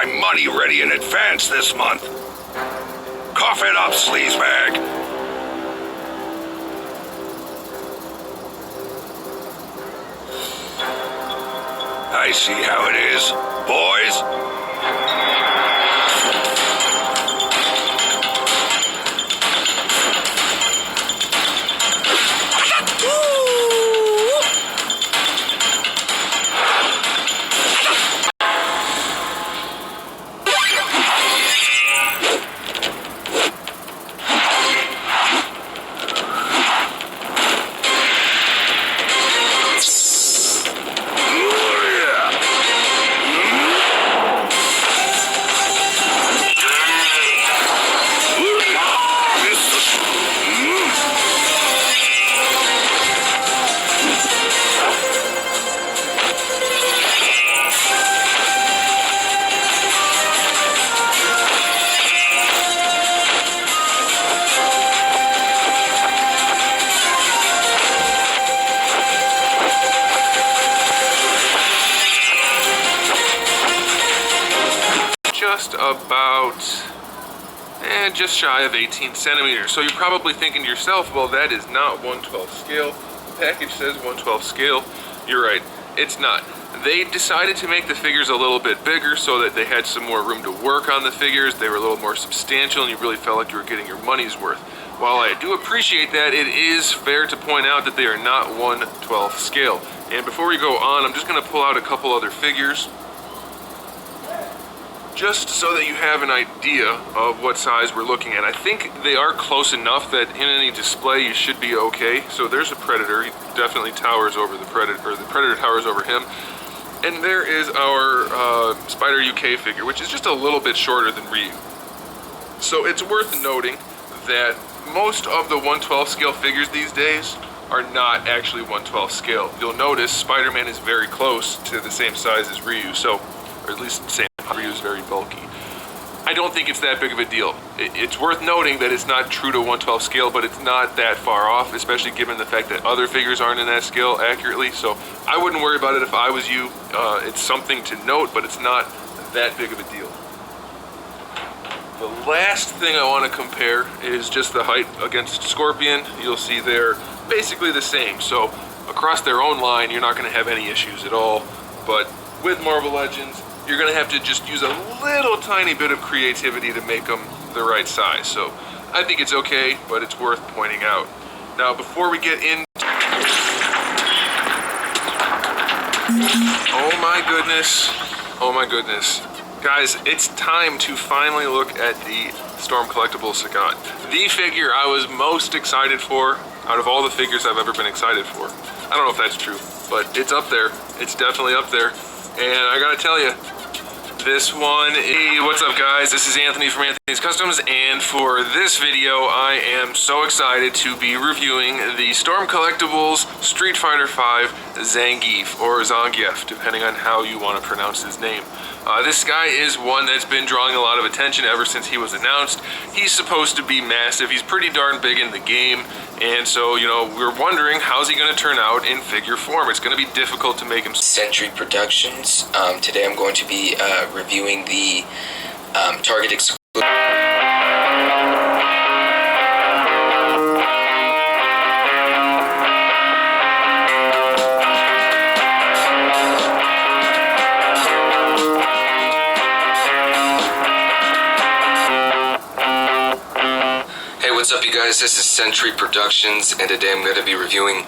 my money ready in advance this month. Cough it up, sleazebag. I see how it is, boys. Just about, just shy of 18 centimeters. So you're probably thinking to yourself, well, that is not 1/12 scale. The package says 1/12 scale. You're right, it's not. They decided to make the figures a little bit bigger so that they had some more room to work on the figures. They were a little more substantial and you really felt like you were getting your money's worth. While I do appreciate that, it is fair to point out that they are not 1/12 scale. And before we go on, I'm just gonna pull out a couple other figures, just so that you have an idea of what size we're looking at. I think they are close enough that in any display you should be okay. So there's a Predator. He definitely towers over the Predator, or the Predator towers over him. And there is our Spider UK figure, which is just a little bit shorter than Ryu. So it's worth noting that most of the 1/12 scale figures these days are not actually 1/12 scale. You'll notice Spider-Man is very close to the same size as Ryu, so, or at least the same. Ryu is very bulky. I don't think it's that big of a deal. It's worth noting that it's not true to 1/12 scale, but it's not that far off, especially given the fact that other figures aren't in that scale accurately. So I wouldn't worry about it if I was you. It's something to note, but it's not that big of a deal. The last thing I want to compare is just the height against Scorpion. You'll see they're basically the same. So across their own line, you're not going to have any issues at all. But with Marvel Legends, you're gonna have to just use a little tiny bit of creativity to make them the right size. So I think it's okay, but it's worth pointing out. Now, before we get in, oh my goodness. Guys, it's time to finally look at the Storm Collectibles Sagat. The figure I was most excited for out of all the figures I've ever been excited for. I don't know if that's true, but it's up there. It's definitely up there. And I gotta tell you, this one, hey, what's up guys? This is Anthony from Anthony's Customs, and for this video, I am so excited to be reviewing the Storm Collectibles Street Fighter V Zangief, or Zangief, depending on how you want to pronounce his name. This guy is one that's been drawing a lot of attention ever since he was announced. He's supposed to be massive. He's pretty darn big in the game. And so, you know, we're wondering, how's he going to turn out in figure form? It's going to be difficult to make him. Century Productions. Today I'm going to be reviewing the Target exclusive. What's up you guys, this is Century Productions, and today I'm going to be reviewing